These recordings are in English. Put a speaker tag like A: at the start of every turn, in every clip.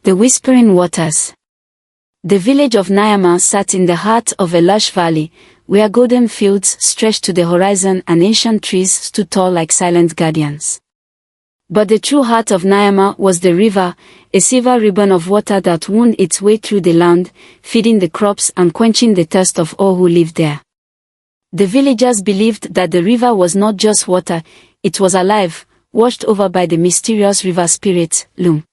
A: The Whispering Waters. The village of Nyama sat in the heart of a lush valley, where golden fields stretched to the horizon and ancient trees stood tall like silent guardians. But the true heart of Nyama was the river, a silver ribbon of water that wound its way through the land, feeding the crops and quenching the thirst of all who lived there. The villagers believed that the river was not just water, it was alive, washed over by the mysterious river spirit, Lume.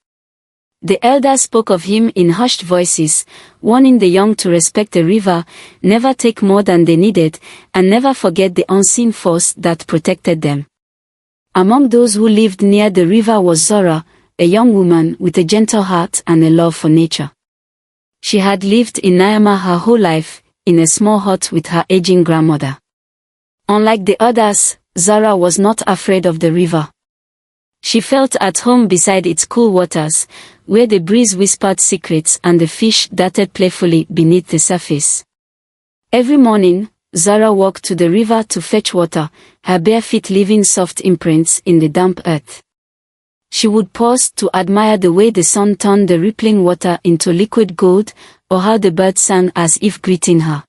A: The elders spoke of him in hushed voices, warning the young to respect the river, never take more than they needed, and never forget the unseen force that protected them. Among those who lived near the river was Zara, a young woman with a gentle heart and a love for nature. She had lived in Nyama her whole life, in a small hut with her aging grandmother. Unlike the others, Zara was not afraid of the river. She felt at home beside its cool waters, where the breeze whispered secrets and the fish darted playfully beneath the surface. Every morning, Zara walked to the river to fetch water, her bare feet leaving soft imprints in the damp earth. She would pause to admire the way the sun turned the rippling water into liquid gold, or how the birds sang as if greeting her.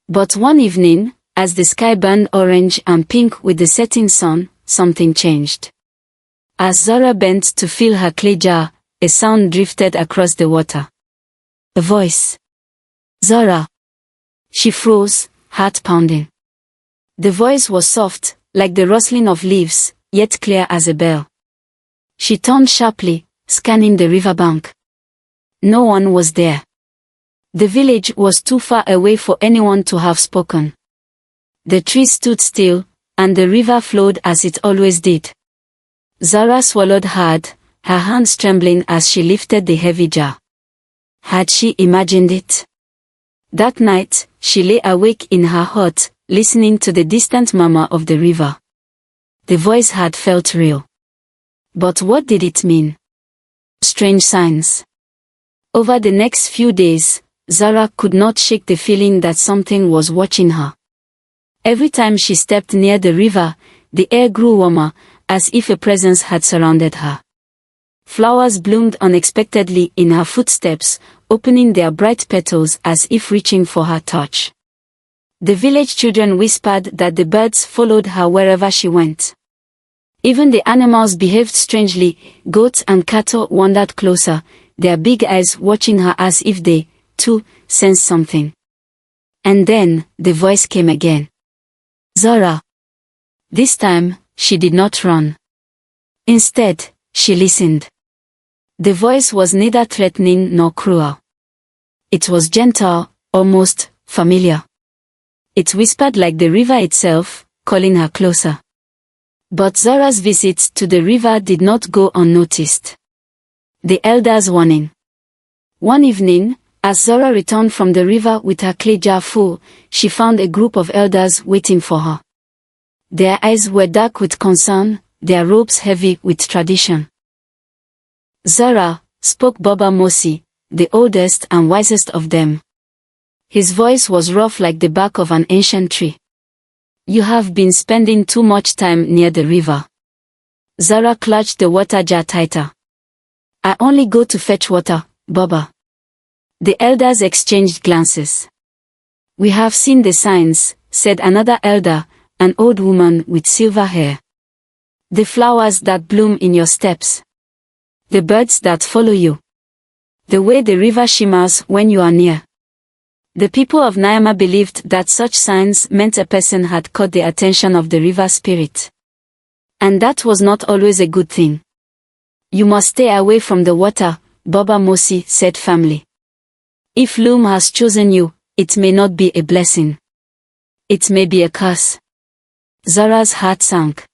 A: But one evening, as the sky burned orange and pink with the setting sun, something changed. As Zara bent to fill her clay jar, a sound drifted across the water. A voice. Zara. She froze, heart pounding. The voice was soft, like the rustling of leaves, yet clear as a bell. She turned sharply, scanning the riverbank. No one was there. The village was too far away for anyone to have spoken. The trees stood still, and the river flowed as it always did. Zara swallowed hard, her hands trembling as she lifted the heavy jar. Had she imagined it? That night, she lay awake in her hut, listening to the distant murmur of the river. The voice had felt real. But what did it mean? Strange signs. Over the next few days, Zara could not shake the feeling that something was watching her. Every time she stepped near the river, the air grew warmer, as if a presence had surrounded her. Flowers bloomed unexpectedly in her footsteps, opening their bright petals as if reaching for her touch. The village children whispered that the birds followed her wherever she went. Even the animals behaved strangely. Goats and cattle wandered closer, their big eyes watching her as if they, too, sensed something. And then, the voice came again. Zara. This time, she did not run. Instead, she listened. The voice was neither threatening nor cruel. It was gentle, almost familiar. It whispered like the river itself, calling her closer. But Zara's visits to the river did not go unnoticed. The elders' warning. One evening, as Zara returned from the river with her clay jar full, she found a group of elders waiting for her. Their eyes were dark with concern, their robes heavy with tradition. Zara, spoke Baba Mosi, the oldest and wisest of them. His voice was rough like the bark of an ancient tree. You have been spending too much time near the river. Zara clutched the water jar tighter. I only go to fetch water, Baba. The elders exchanged glances. We have seen the signs, said another elder, an old woman with silver hair. The flowers that bloom in your steps. The birds that follow you. The way the river shimmers when you are near. The people of Nyama believed that such signs meant a person had caught the attention of the river spirit. And that was not always a good thing. You must stay away from the water, Baba Mosi said firmly. If Lume has chosen you, it may not be a blessing. It may be a curse. Zara's heart sank.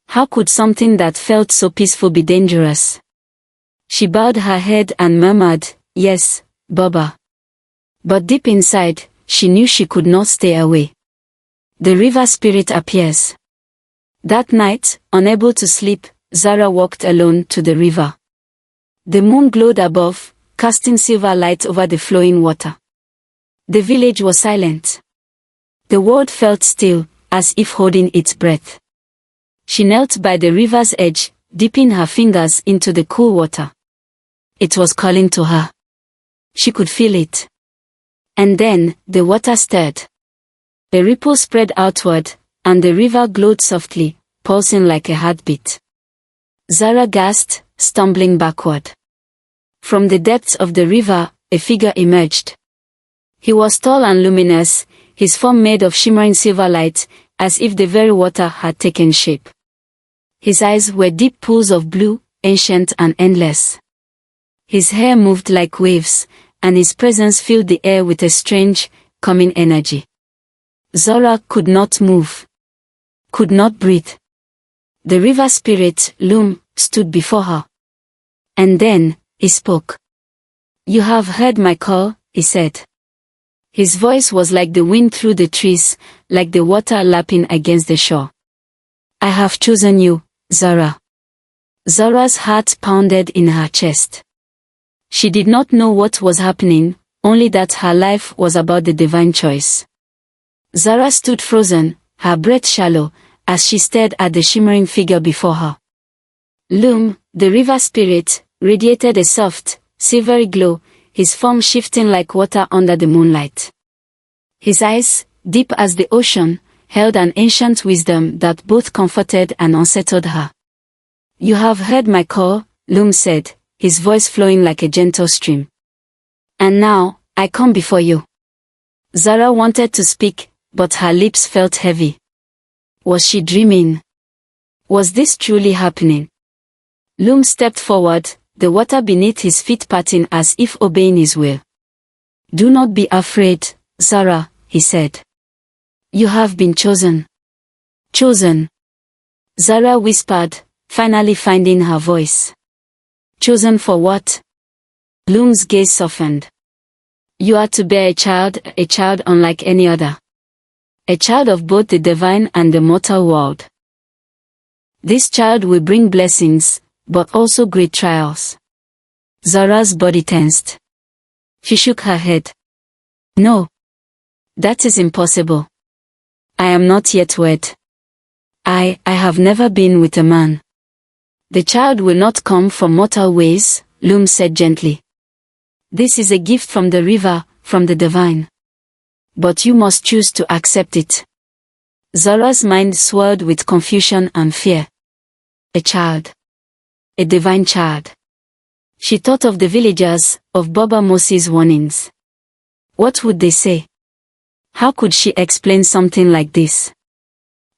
A: How could something that felt so peaceful be dangerous? She bowed her head and murmured, Yes, Baba. But deep inside, she knew she could not stay away. The river spirit appears. That night, unable to sleep, Zara walked alone to the river. The moon glowed above, casting silver light over the flowing water. The village was silent. The world felt still, as if holding its breath. She knelt by the river's edge, dipping her fingers into the cool water. it was calling to her. She could feel it. And then, the water stirred. A ripple spread outward, and the river glowed softly, pulsing like a heartbeat. Zara gasped, stumbling backward. From the depths of the river, a figure emerged. He was tall and luminous, his form made of shimmering silver light, as if the very water had taken shape. His eyes were deep pools of blue, ancient and endless. His hair moved like waves, and his presence filled the air with a strange, calming energy. Zara could not move. Could not breathe. The river spirit, Lume, stood before her. And then, he spoke. "You have heard my call," he said. His voice was like the wind through the trees, like the water lapping against the shore. "I have chosen you, Zara." Zara's heart pounded in her chest. She did not know what was happening, only that her life was about the divine choice. Zara stood frozen, her breath shallow, as she stared at the shimmering figure before her. Lume, the river spirit, radiated a soft, silvery glow, his form shifting like water under the moonlight. His eyes, deep as the ocean, held an ancient wisdom that both comforted and unsettled her. "You have heard my call," Lume said, his voice flowing like a gentle stream. "And now, I come before you." Zara wanted to speak, but her lips felt heavy. Was she dreaming? Was this truly happening? Lume stepped forward, the water beneath his feet parting as if obeying his will. "Do not be afraid, Zara," he said. "You have been chosen." "Chosen?" Zara whispered, finally finding her voice. "Chosen for what?" Lume's gaze softened. "You are to bear a child unlike any other. A child of both the divine and the mortal world. This child will bring blessings, but also great trials." Zara's body tensed. She shook her head. "No. That is impossible. I am not yet wed. I have never been with a man." "The child will not come from mortal ways," Lume said gently. "This is a gift from the river, from the divine. But you must choose to accept it." Zara's mind swirled with confusion and fear. A child. A divine child. She thought of the villagers, of Baba Mosi's warnings. What would they say? How could she explain something like this?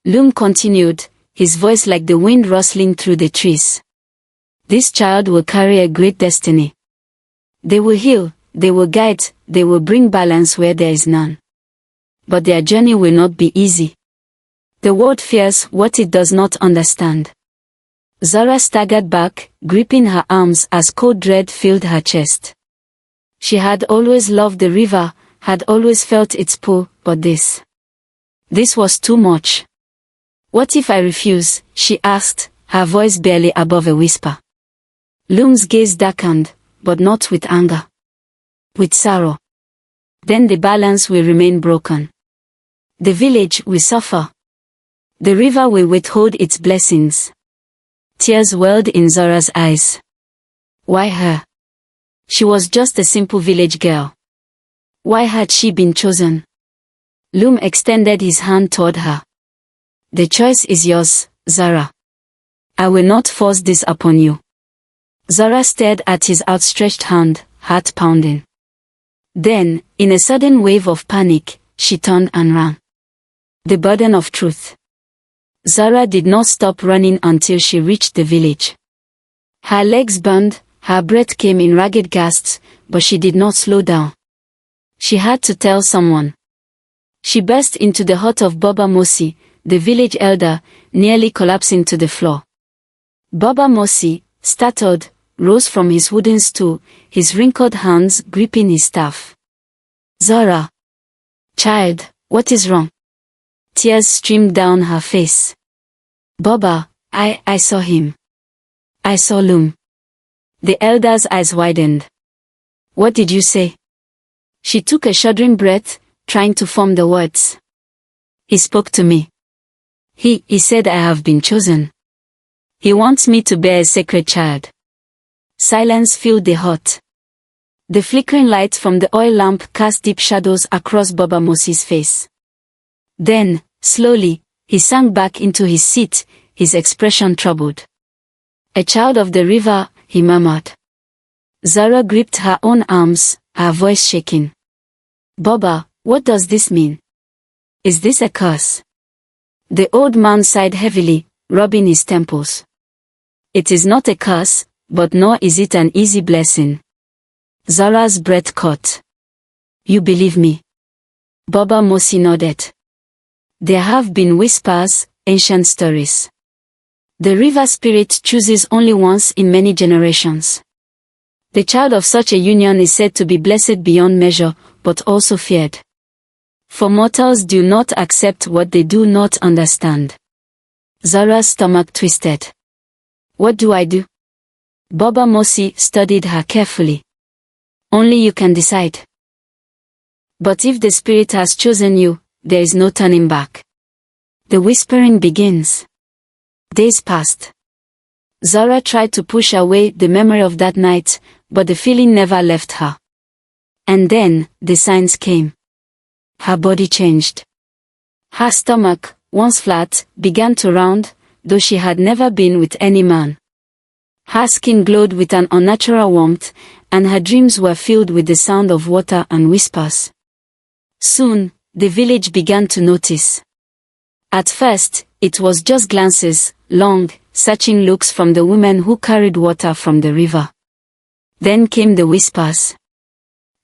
A: Lume continued, his voice like the wind rustling through the trees. "This child will carry a great destiny. They will heal, they will guide, they will bring balance where there is none. But their journey will not be easy. The world fears what it does not understand." Zara staggered back, gripping her arms as cold dread filled her chest. She had always loved the river, had always felt its pull, but this was too much. "What if I refuse?" she asked, her voice barely above a whisper. Lume's gaze darkened, but not with anger. With sorrow. "Then the balance will remain broken. The village will suffer. The river will withhold its blessings." Tears welled in Zara's eyes. Why her? She was just a simple village girl. Why had she been chosen? Lume extended his hand toward her. "The choice is yours, Zara. I will not force this upon you." Zara stared at his outstretched hand, heart pounding. Then, in a sudden wave of panic, she turned and ran. The burden of truth. Zara did not stop running until she reached the village. Her legs burned, her breath came in ragged gasps, but she did not slow down. She had to tell someone. She burst into the hut of Baba Mosi, the village elder, nearly collapsing to the floor. Baba Mosi, startled, rose from his wooden stool, his wrinkled hands gripping his staff. "Zara. Child, what is wrong?" Tears streamed down her face. "Baba, I saw him. I saw Lume." The elder's eyes widened. "What did you say?" She took a shuddering breath, trying to form the words. "He spoke to me. He said I have been chosen. He wants me to bear a sacred child." Silence filled the hut. The flickering light from the oil lamp cast deep shadows across Baba Mosi's face. Then, slowly, he sank back into his seat, his expression troubled. "A child of the river," he murmured. Zara gripped her own arms, her voice shaking. "Baba, what does this mean? Is this a curse?" The old man sighed heavily, rubbing his temples. "It is not a curse, but nor is it an easy blessing." Zara's breath caught. "You believe me?" Baba Mosi nodded. "There have been whispers, ancient stories. The river spirit chooses only once in many generations. The child of such a union is said to be blessed beyond measure, but also feared. For mortals do not accept what they do not understand." Zara's stomach twisted. "What do I do?" Baba Mosi studied her carefully. "Only you can decide. But if the spirit has chosen you, there is no turning back." The whispering begins. Days passed. Zara tried to push away the memory of that night, but the feeling never left her. And then, the signs came. Her body changed. Her stomach, once flat, began to round, though she had never been with any man. Her skin glowed with an unnatural warmth, and her dreams were filled with the sound of water and whispers. Soon, the village began to notice. At first, it was just glances, long, searching looks from the women who carried water from the river. Then came the whispers.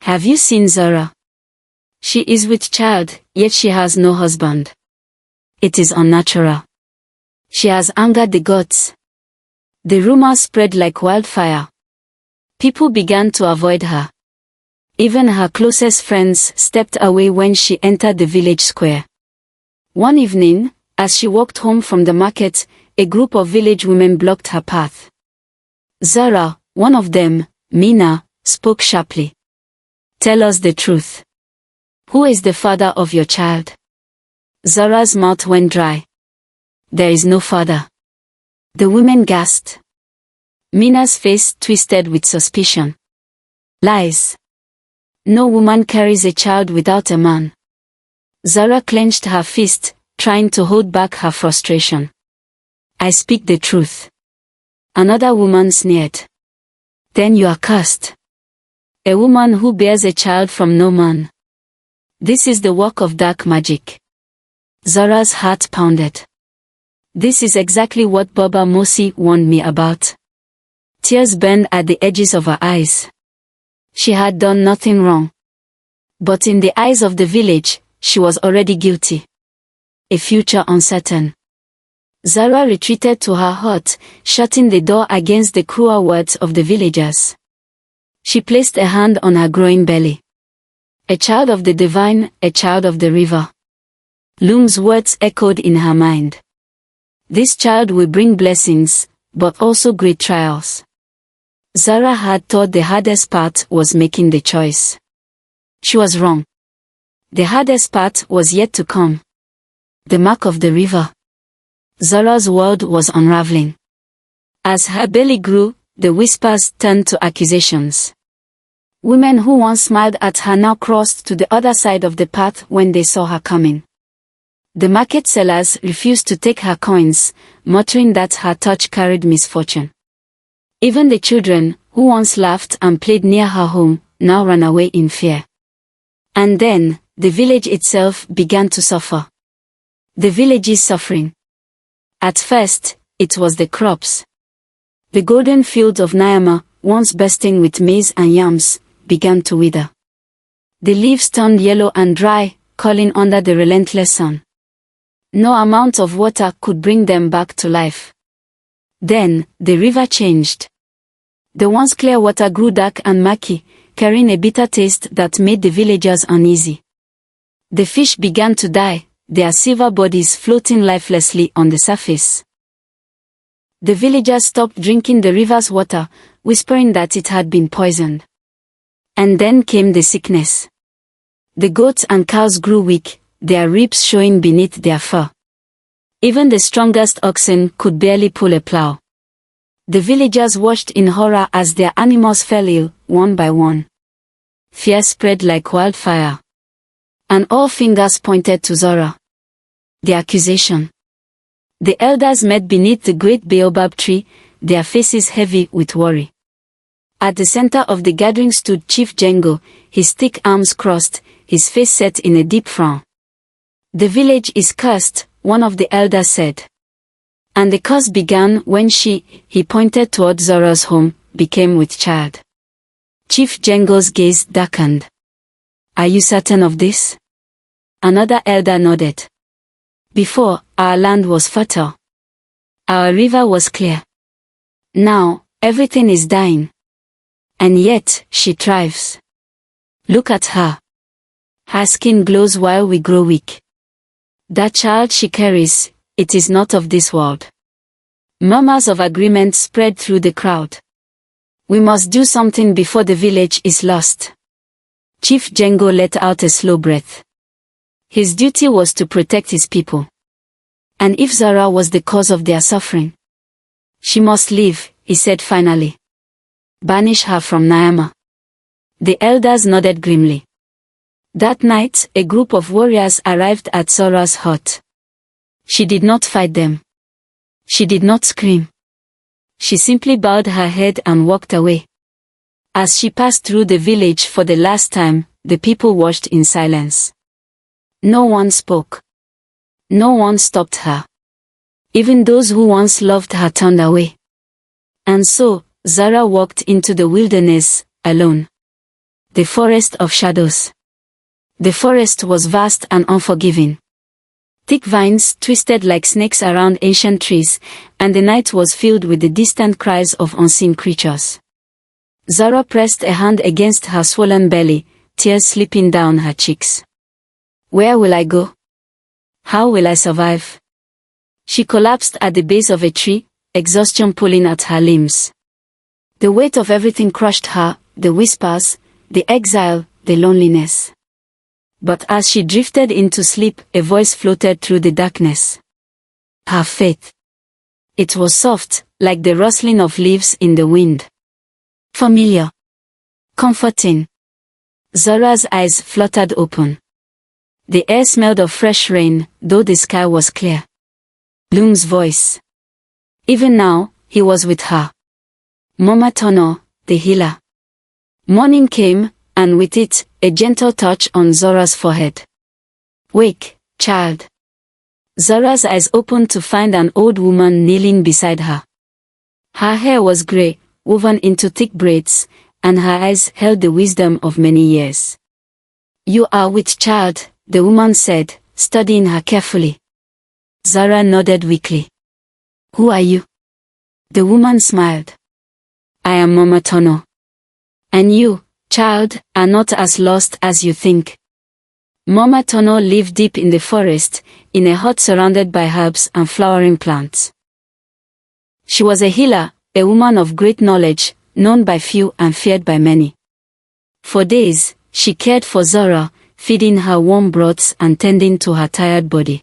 A: "Have you seen Zara? She is with child, yet she has no husband. It is unnatural. She has angered the gods." The rumor spread like wildfire. People began to avoid her. Even her closest friends stepped away when she entered the village square. One evening, as she walked home from the market, a group of village women blocked her path. Zara, one of them, Mina, spoke sharply. "Tell us the truth. Who is the father of your child?" Zara's mouth went dry. "There is no father." The women gasped. Mina's face twisted with suspicion. "Lies. No woman carries a child without a man." Zara clenched her fist, trying to hold back her frustration. "I speak the truth." Another woman sneered. "Then you are cursed. A woman who bears a child from no man. This is the work of dark magic." Zara's heart pounded. This is exactly what Baba Mosi warned me about. Tears burned at the edges of her eyes. She had done nothing wrong. But in the eyes of the village, she was already guilty. A future uncertain. Zara retreated to her hut, shutting the door against the cruel words of the villagers. She placed a hand on her growing belly. "A child of the divine, a child of the river." Lume's words echoed in her mind. This child will bring blessings, but also great trials. Zara had thought the hardest part was making the choice. She was wrong. The hardest part was yet to come. The mark of the river. Zara's world was unraveling. As her belly grew, the whispers turned to accusations. Women who once smiled at her now crossed to the other side of the path when they saw her coming. The market sellers refused to take her coins, muttering that her touch carried misfortune. Even the children, who once laughed and played near her home, now ran away in fear. And then, the village itself began to suffer. The village's suffering. At first, it was the crops. The golden fields of Nyama, once bursting with maize and yams, began to wither. The leaves turned yellow and dry, calling under the relentless sun. No amount of water could bring them back to life. Then, the river changed. The once clear water grew dark and murky, carrying a bitter taste that made the villagers uneasy. The fish began to die, their silver bodies floating lifelessly on the surface. The villagers stopped drinking the river's water, whispering that it had been poisoned. And then came the sickness. The goats and cows grew weak, their ribs showing beneath their fur. Even the strongest oxen could barely pull a plow. The villagers watched in horror as their animals fell ill, one by one. Fear spread like wildfire. And all fingers pointed to Zara. The accusation. The elders met beneath the great baobab tree, their faces heavy with worry. At the center of the gathering stood Chief Django, his thick arms crossed, his face set in a deep frown. The village is cursed, one of the elders said. And the curse began when he pointed toward Zara's home, became with child. Chief Django's gaze darkened. Are you certain of this? Another elder nodded. Before, our land was fertile. Our river was clear. Now, everything is dying. And yet, she thrives. Look at her. Her skin glows while we grow weak. That child she carries, it is not of this world. Murmurs of agreement spread through the crowd. We must do something before the village is lost. Chief Django let out a slow breath. His duty was to protect his people. And if Zara was the cause of their suffering, she must leave, he said finally. Banish her from Nyama. The elders nodded grimly. That night, a group of warriors arrived at Zara's hut. She did not fight them. She did not scream. She simply bowed her head and walked away. As she passed through the village for the last time, the people watched in silence. No one spoke. No one stopped her. Even those who once loved her turned away. And so, Zara walked into the wilderness, alone. The forest of shadows. The forest was vast and unforgiving. Thick vines twisted like snakes around ancient trees, and the night was filled with the distant cries of unseen creatures. Zara pressed a hand against her swollen belly, tears slipping down her cheeks. Where will I go? How will I survive? She collapsed at the base of a tree, exhaustion pulling at her limbs. The weight of everything crushed her, the whispers, the exile, the loneliness. But as she drifted into sleep, a voice floated through the darkness. Her faith. It was soft, like the rustling of leaves in the wind. Familiar. Comforting. Zara's eyes fluttered open. The air smelled of fresh rain, though the sky was clear. Lume's voice. Even now, he was with her. Mama Tano, the healer. Morning came, and with it, a gentle touch on Zara's forehead. Wake, child. Zara's eyes opened to find an old woman kneeling beside her. Her hair was gray, woven into thick braids, and her eyes held the wisdom of many years. You are with child, the woman said, studying her carefully. Zara nodded weakly. Who are you? The woman smiled. I am Mama Tano. And you, child, are not as lost as you think. Mama Tano lived deep in the forest, in a hut surrounded by herbs and flowering plants. She was a healer, a woman of great knowledge, known by few and feared by many. For days, she cared for Zara, feeding her warm broths and tending to her tired body.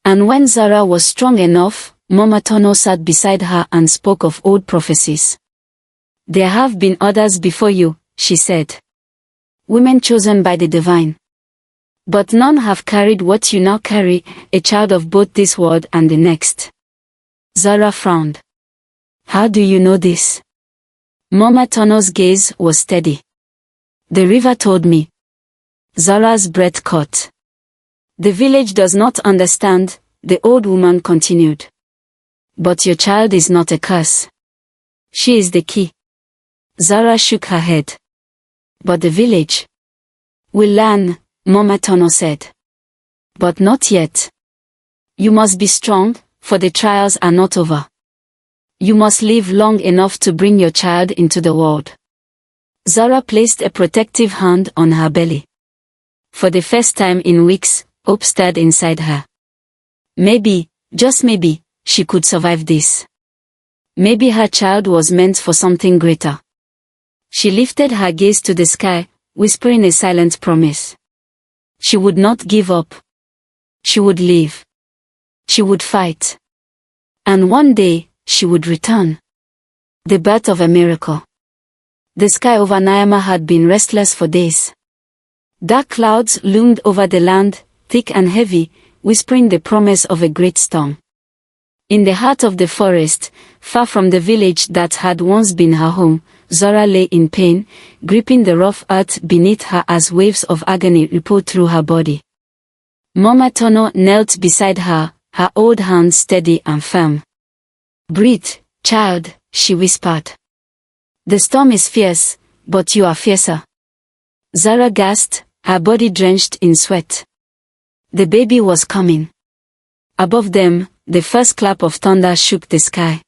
A: And when Zara was strong enough, Mama Tano sat beside her and spoke of old prophecies. There have been others before you, she said. Women chosen by the divine. But none have carried what you now carry, a child of both this world and the next. Zara frowned. How do you know this? Mama Tano's gaze was steady. The river told me. Zara's breath caught. The village does not understand, the old woman continued. But your child is not a curse. She is the key. Zara shook her head. But the village will learn, Mama Tano said. But not yet. You must be strong, for the trials are not over. You must live long enough to bring your child into the world. Zara placed a protective hand on her belly. For the first time in weeks, hope stirred inside her. Maybe, just maybe, she could survive this. Maybe her child was meant for something greater. She lifted her gaze to the sky, whispering a silent promise. She would not give up. She would live. She would fight. And one day, she would return. The birth of a miracle. The sky over Nyama had been restless for days. Dark clouds loomed over the land, thick and heavy, whispering the promise of a great storm. In the heart of the forest, far from the village that had once been her home, Zara lay in pain, gripping the rough earth beneath her as waves of agony rippled through her body. Mama Tano knelt beside her, her old hands steady and firm. "Breathe, child," she whispered. "The storm is fierce, but you are fiercer." Zara gasped, her body drenched in sweat. The baby was coming. Above them, the first clap of thunder shook the sky.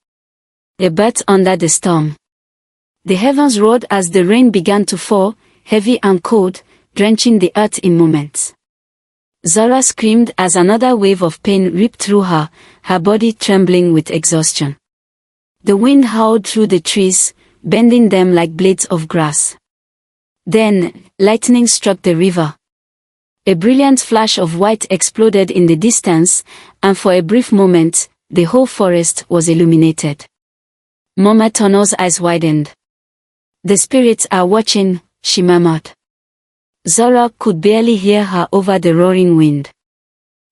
A: A birth under the storm. The heavens roared as the rain began to fall, heavy and cold, drenching the earth in moments. Zara screamed as another wave of pain ripped through her, her body trembling with exhaustion. The wind howled through the trees, bending them like blades of grass. Then, lightning struck the river. A brilliant flash of white exploded in the distance, and for a brief moment, the whole forest was illuminated. Mama Tano's eyes widened. "The spirits are watching," she murmured. Zara could barely hear her over the roaring wind.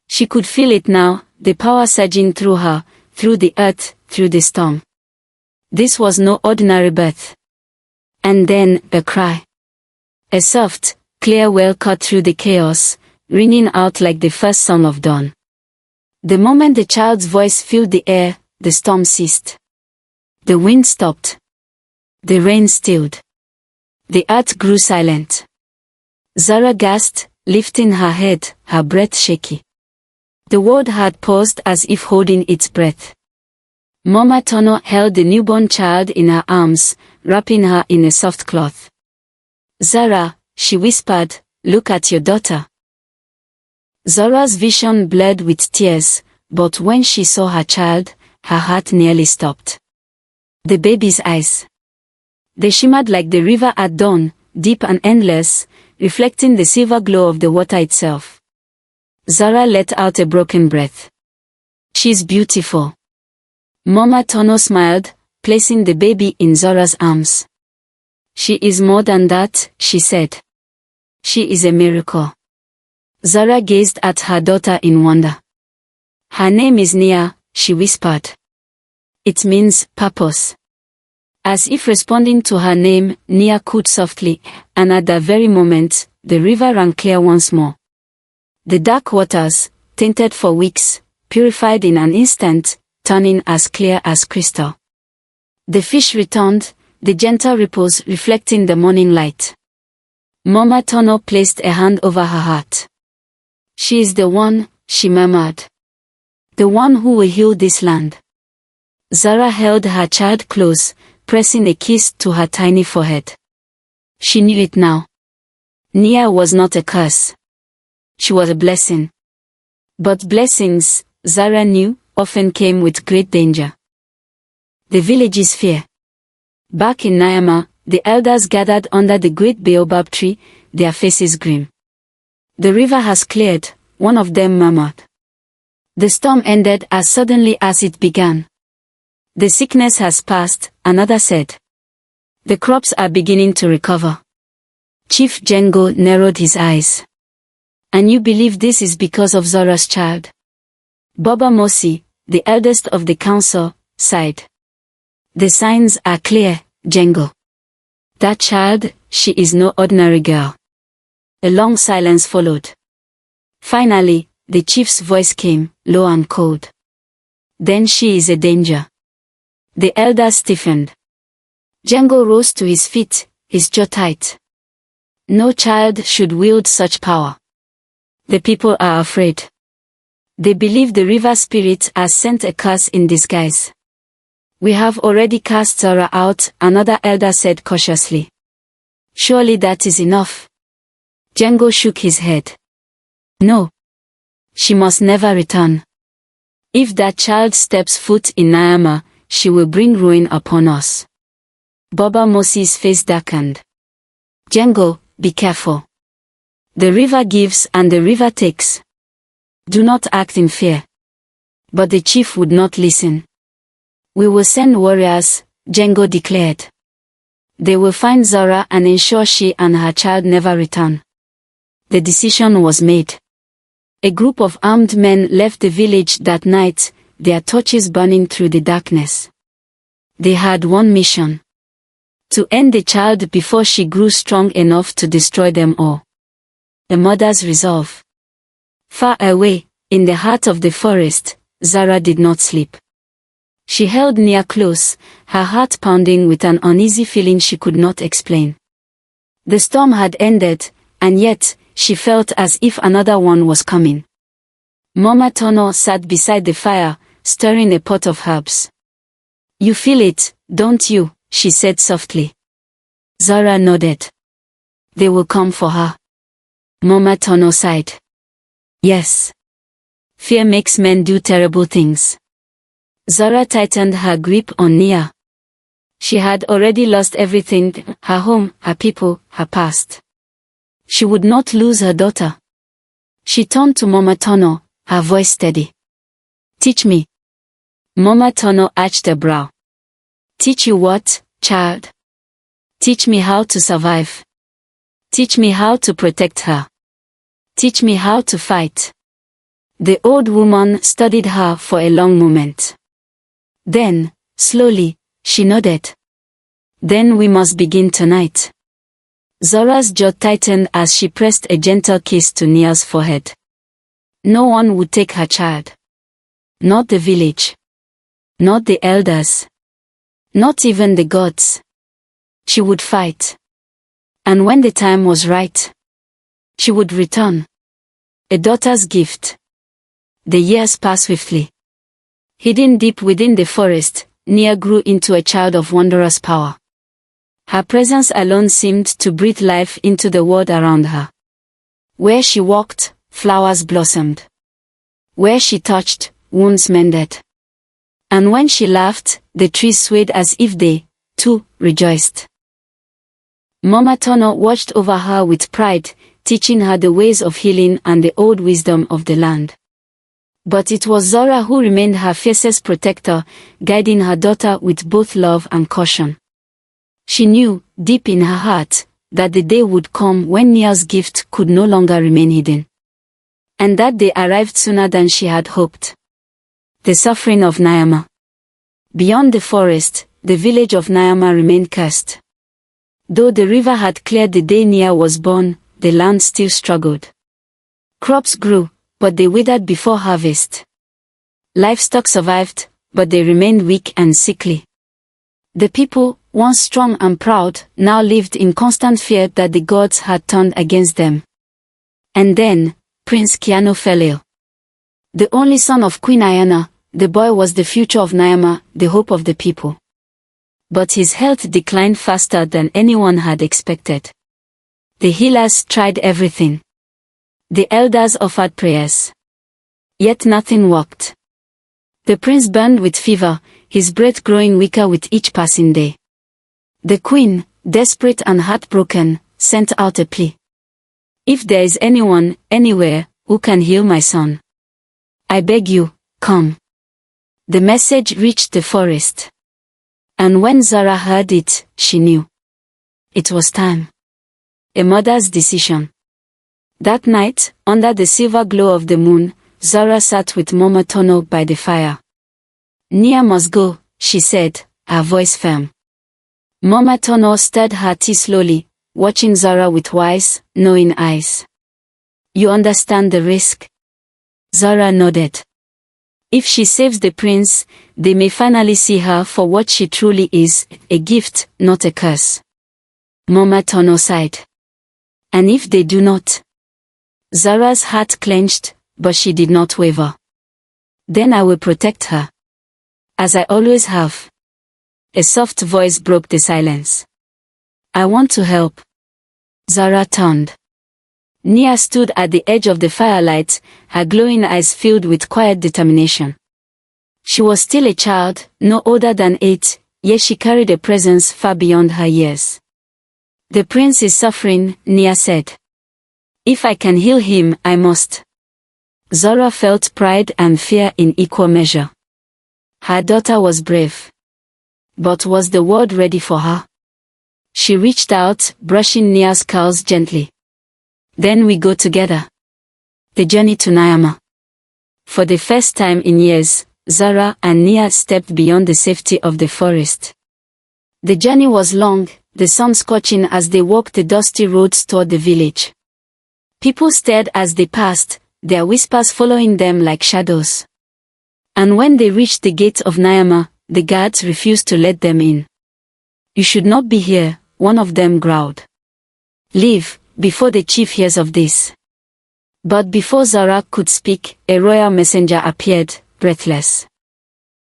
A: She could feel it now, the power surging through her, through the earth, through the storm. This was no ordinary birth. And then, a cry. A soft, clear wail cut through the chaos, ringing out like the first song of dawn. The moment the child's voice filled the air, the storm ceased. The wind stopped. The rain stilled. The earth grew silent. Zara gasped, lifting her head, her breath shaky. The world had paused as if holding its breath. Mama Tano held the newborn child in her arms, wrapping her in a soft cloth. "Zara," she whispered, "look at your daughter." Zara's vision blurred with tears, but when she saw her child, her heart nearly stopped. The baby's eyes. They shimmered like the river at dawn, deep and endless, reflecting the silver glow of the water itself. Zara let out a broken breath. "She's beautiful." Mama Tano smiled, placing the baby in Zara's arms. "She is more than that," she said. "She is a miracle." Zara gazed at her daughter in wonder. "Her name is Nia," she whispered. "It means purpose." As if responding to her name, Nia cooed softly, and at that very moment, the river ran clear once more. The dark waters, tainted for weeks, purified in an instant, turning as clear as crystal. The fish returned, the gentle ripples reflecting the morning light. Mama Tano placed a hand over her heart. "She is the one," she murmured. "The one who will heal this land." Zara held her child close, pressing a kiss to her tiny forehead. She knew it now. Nia was not a curse. She was a blessing. But blessings, Zara knew, often came with great danger. The village's fear. Back in Nyama, the elders gathered under the great baobab tree, their faces grim. "The river has cleared," one of them murmured. "The storm ended as suddenly as it began." "The sickness has passed," another said. "The crops are beginning to recover." Chief Django narrowed his eyes. "And you believe this is because of Zara's child?" Baba Mosi, the eldest of the council, sighed. "The signs are clear, Django. That child, she is no ordinary girl." A long silence followed. Finally, the chief's voice came, low and cold. "Then she is a danger." The elder stiffened. Django rose to his feet, his jaw tight. "No child should wield such power. The people are afraid. They believe the river spirit has sent a curse in disguise." "We have already cast Zara out," another elder said cautiously. "Surely that is enough." Django shook his head. "No. She must never return. If that child steps foot in Nyama, she will bring ruin upon us." Baba Mosi's face darkened. "Django, be careful. The river gives and the river takes. Do not act in fear." But the chief would not listen. "We will send warriors," Django declared. They will find Zara and ensure she and her child never return. The decision was made. A group of armed men left the village that night, their torches burning through the darkness. They had one mission: to end the child before she grew strong enough to destroy them all. A mother's resolve. Far away, in the heart of the forest, Zara did not sleep. She held Nia close, her heart pounding with an uneasy feeling she could not explain. The storm had ended, and yet, she felt as if another one was coming. Mama Tano sat beside the fire, stirring a pot of herbs. "You feel it, don't you?" she said softly. Zara nodded. "They will come for her." Mama Tano sighed. "Yes. Fear makes men do terrible things." Zara tightened her grip on Nia. She had already lost everything: her home, her people, her past. She would not lose her daughter. She turned to Mama Tano, her voice steady. "Teach me." Mama Tano arched a brow. "Teach you what, child?" "Teach me how to survive. Teach me how to protect her. Teach me how to fight." The old woman studied her for a long moment. Then, slowly, she nodded. "Then we must begin tonight." Zara's jaw tightened as she pressed a gentle kiss to Nia's forehead. No one would take her child. Not the village. Not the elders. Not even the gods. She would fight. And when the time was right, she would return. A daughter's gift. The years passed swiftly. Hidden deep within the forest, Nia grew into a child of wondrous power. Her presence alone seemed to breathe life into the world around her. Where she walked, flowers blossomed. Where she touched, wounds mended. And when she laughed, the trees swayed as if they, too, rejoiced. Mama Tano watched over her with pride, teaching her the ways of healing and the old wisdom of the land. But it was Zara who remained her fiercest protector, guiding her daughter with both love and caution. She knew, deep in her heart, that the day would come when Nia's gift could no longer remain hidden. And that day arrived sooner than she had hoped. The suffering of Nyama. Beyond the forest, the village of Nyama remained cursed. Though the river had cleared the day Nia was born, the land still struggled. Crops grew, but they withered before harvest. Livestock survived, but they remained weak and sickly. The people, once strong and proud, now lived in constant fear that the gods had turned against them. And then, Prince Kiano fell ill. The only son of Queen Ayana, the boy was the future of Nyama, the hope of the people. But his health declined faster than anyone had expected. The healers tried everything. The elders offered prayers. Yet nothing worked. The prince burned with fever, his breath growing weaker with each passing day. The queen, desperate and heartbroken, sent out a plea. "If there is anyone, anywhere, who can heal my son, I beg you, come." The message reached the forest. And when Zara heard it, she knew. It was time. A mother's decision. That night, under the silver glow of the moon, Zara sat with Mama Tano by the fire. "Nia must go," she said, her voice firm. Mama Tano stirred her tea slowly, watching Zara with wise, knowing eyes. "You understand the risk?" Zara nodded. "If she saves the prince, they may finally see her for what she truly is, a gift, not a curse." Mama Tano sighed. "And if they do not?" Zara's heart clenched, but she did not waver. "Then I will protect her. As I always have." A soft voice broke the silence. "I want to help." Zara turned. Nia stood at the edge of the firelight, her glowing eyes filled with quiet determination. She was still a child, no older than 8, yet she carried a presence far beyond her years. "The prince is suffering," Nia said. "If I can heal him, I must." Zara felt pride and fear in equal measure. Her daughter was brave. But was the world ready for her? She reached out, brushing Nia's curls gently. Then we go together. The journey to Nyama. For the first time in years, Zara and Nia stepped beyond the safety of the forest. The journey was long, the sun scorching as they walked the dusty roads toward the village. People stared as they passed, their whispers following them like shadows. And when they reached the gate of Nyama, the guards refused to let them in. "You should not be here," one of them growled. "Leave, before the chief hears of this." But before Zara could speak, a royal messenger appeared, breathless.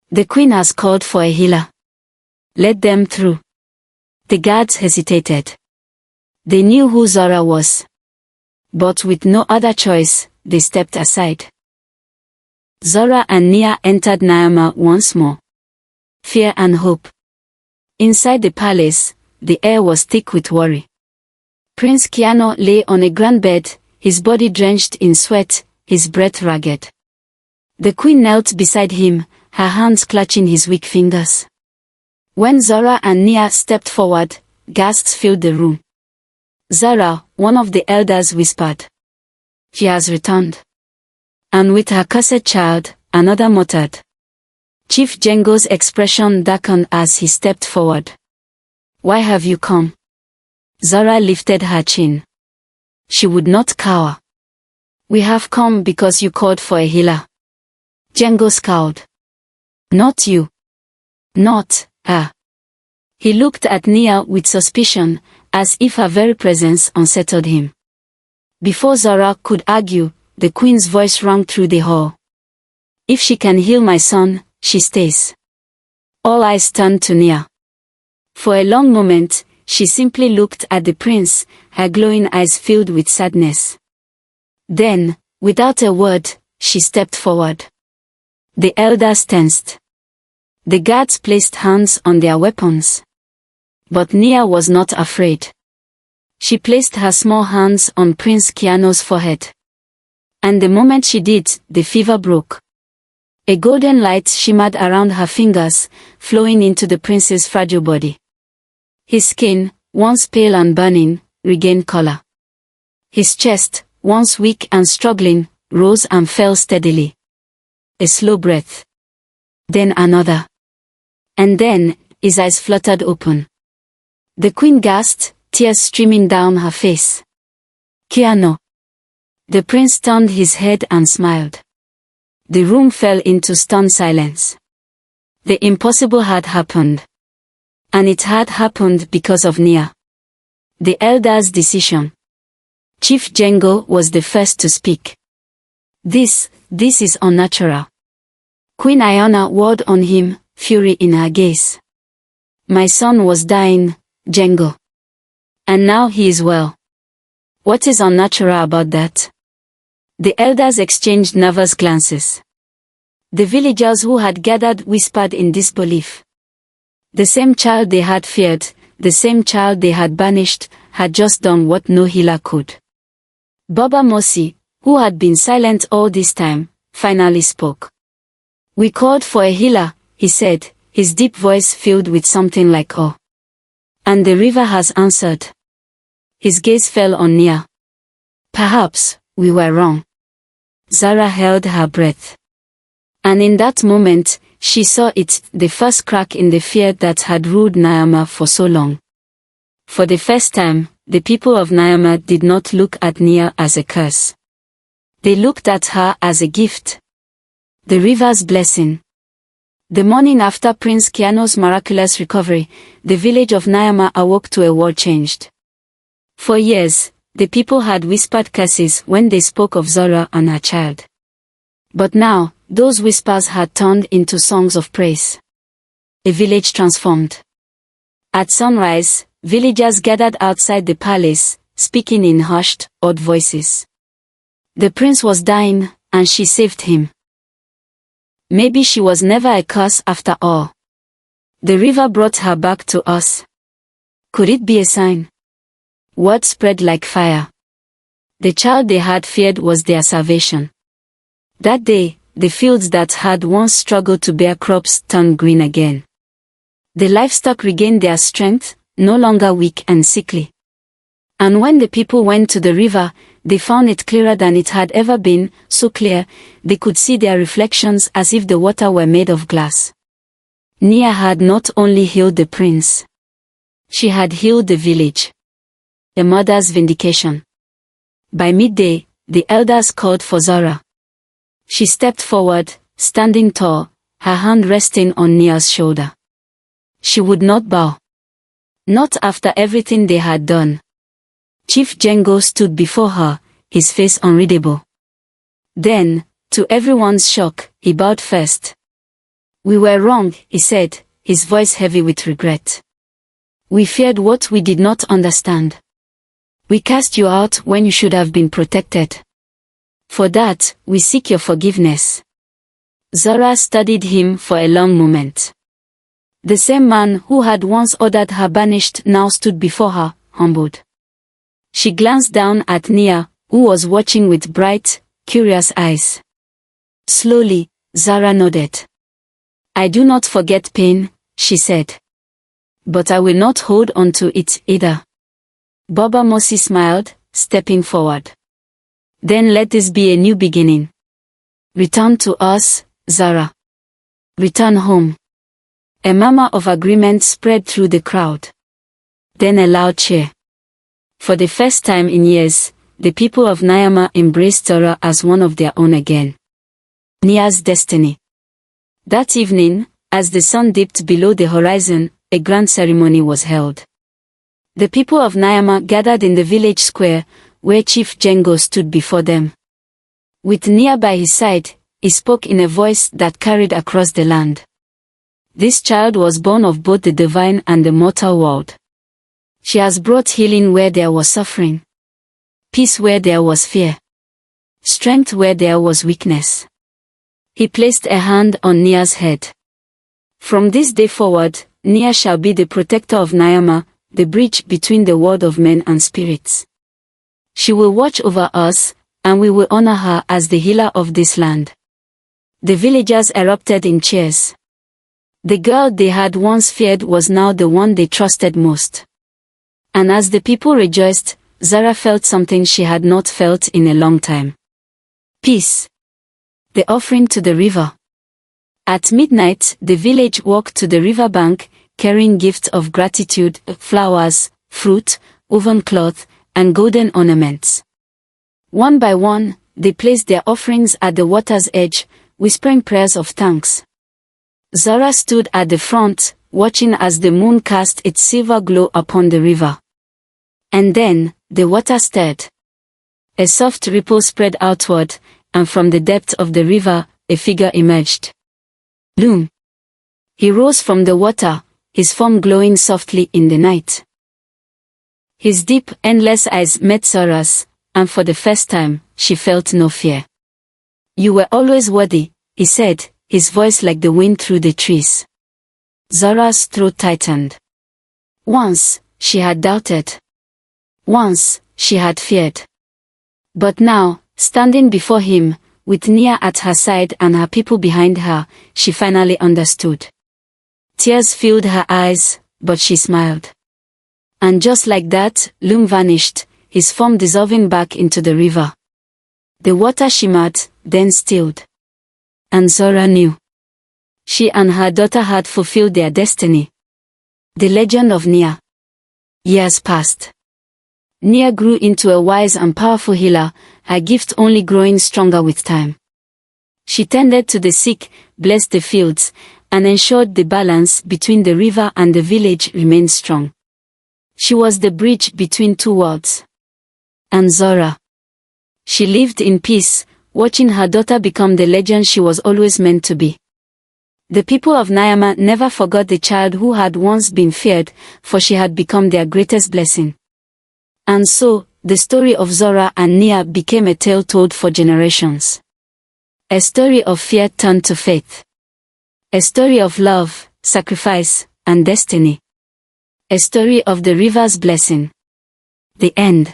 A: "The queen has called for a healer. Let them through." The guards hesitated. They knew who Zara was. But with no other choice, they stepped aside. Zara and Nia entered Nyama once more. Fear and hope. Inside the palace, the air was thick with worry. Prince Kiano lay on a grand bed, his body drenched in sweat, his breath ragged. The queen knelt beside him, her hands clutching his weak fingers. When Zara and Nia stepped forward, gasps filled the room. Zara, one of the elders, whispered, "She has returned." And with her cursed child, another muttered. Chief Django's expression darkened as he stepped forward. "Why have you come?" Zara lifted her chin. She would not cower. "We have come because you called for a healer." Django scowled. "Not you." "Not, her." He looked at Nia with suspicion, as if her very presence unsettled him. Before Zara could argue, the queen's voice rang through the hall. "If she can heal my son, she stays." All eyes turned to Nia. For a long moment, she simply looked at the prince, her glowing eyes filled with sadness. Then, without a word, she stepped forward. The elders tensed. The guards placed hands on their weapons. But Nia was not afraid. She placed her small hands on Prince Kiano's forehead. And the moment she did, the fever broke. A golden light shimmered around her fingers, flowing into the prince's fragile body. His skin, once pale and burning, regained color. His chest, once weak and struggling, rose and fell steadily. A slow breath. Then another. And then, his eyes fluttered open. The queen gasped, tears streaming down her face. "Kiano." The prince turned his head and smiled. The room fell into stunned silence. The impossible had happened. And it had happened because of Nia. The elder's decision. Chief Django was the first to speak. This is unnatural." Queen Iona whirled on him, fury in her gaze. "My son was dying, Django. And now he is well. What is unnatural about that?" The elders exchanged nervous glances. The villagers who had gathered whispered in disbelief. The same child they had feared, the same child they had banished, had just done what no healer could. Baba Mosi, who had been silent all this time, finally spoke. "We called for a healer," he said, his deep voice filled with something like awe. "And the river has answered." His gaze fell on Nia. "Perhaps we were wrong." Zara held her breath. And in that moment, she saw it, the first crack in the fear that had ruled Nyama for so long. For the first time, the people of Nyama did not look at Nia as a curse. They looked at her as a gift. The river's blessing. The morning after Prince Kiano's miraculous recovery, the village of Nyama awoke to a world changed. For years, the people had whispered curses when they spoke of Zara and her child. But now, those whispers had turned into songs of praise. A village transformed. At sunrise, villagers gathered outside the palace, speaking in hushed, awed voices. The prince was dying, and she saved him. Maybe she was never a curse after all. The river brought her back to us. Could it be a sign? Word spread like fire. The child they had feared was their salvation. That day, the fields that had once struggled to bear crops turned green again. The livestock regained their strength, no longer weak and sickly. And when the people went to the river, they found it clearer than it had ever been, so clear, they could see their reflections as if the water were made of glass. Nia had not only healed the prince. She had healed the village. A mother's vindication. By midday, the elders called for Zara. She stepped forward, standing tall, her hand resting on Nia's shoulder. She would not bow. Not after everything they had done. Chief Django stood before her, his face unreadable. Then, to everyone's shock, he bowed first. "We were wrong," he said, his voice heavy with regret. "We feared what we did not understand. We cast you out when you should have been protected. For that, we seek your forgiveness." Zara studied him for a long moment. The same man who had once ordered her banished now stood before her, humbled. She glanced down at Nia, who was watching with bright, curious eyes. Slowly, Zara nodded. "I do not forget pain," she said. "But I will not hold on to it either." Baba Mosi smiled, stepping forward. "Then let this be a new beginning. Return to us, Zara. Return home." A murmur of agreement spread through the crowd. Then a loud cheer. For the first time in years, the people of Nyama embraced Zara as one of their own again. Nia's destiny. That evening, as the sun dipped below the horizon, a grand ceremony was held. The people of Nyama gathered in the village square, where Chief Django stood before them. With Nia by his side, he spoke in a voice that carried across the land. "This child was born of both the divine and the mortal world. She has brought healing where there was suffering, peace where there was fear, strength where there was weakness." He placed a hand on Nia's head. "From this day forward, Nia shall be the protector of Nyama, the bridge between the world of men and spirits. She will watch over us, and we will honor her as the healer of this land." The villagers erupted in cheers. The girl they had once feared was now the one they trusted most. And as the people rejoiced, Zara felt something she had not felt in a long time. Peace. The offering to the river. At midnight, the village walked to the riverbank, carrying gifts of gratitude, flowers, fruit, woven cloth, and golden ornaments. One by one, they placed their offerings at the water's edge, whispering prayers of thanks. Zara stood at the front, watching as the moon cast its silver glow upon the river. And then, the water stirred. A soft ripple spread outward, and from the depth of the river, a figure emerged. Lume. He rose from the water, his form glowing softly in the night. His deep, endless eyes met Zara's, and for the first time, she felt no fear. "You were always worthy," he said, his voice like the wind through the trees. Zara's throat tightened. Once, she had doubted. Once, she had feared. But now, standing before him, with Nia at her side and her people behind her, she finally understood. Tears filled her eyes, but she smiled. And just like that, Lume vanished, his form dissolving back into the river. The water shimmered, then stilled. And Zara knew. She and her daughter had fulfilled their destiny. The legend of Nia. Years passed. Nia grew into a wise and powerful healer, her gift only growing stronger with time. She tended to the sick, blessed the fields, and ensured the balance between the river and the village remained strong. She was the bridge between two worlds. And Zara. She lived in peace, watching her daughter become the legend she was always meant to be. The people of Nyama never forgot the child who had once been feared, for she had become their greatest blessing. And so, the story of Zara and Nia became a tale told for generations. A story of fear turned to faith. A story of love, sacrifice, and destiny. A story of the river's blessing. The end.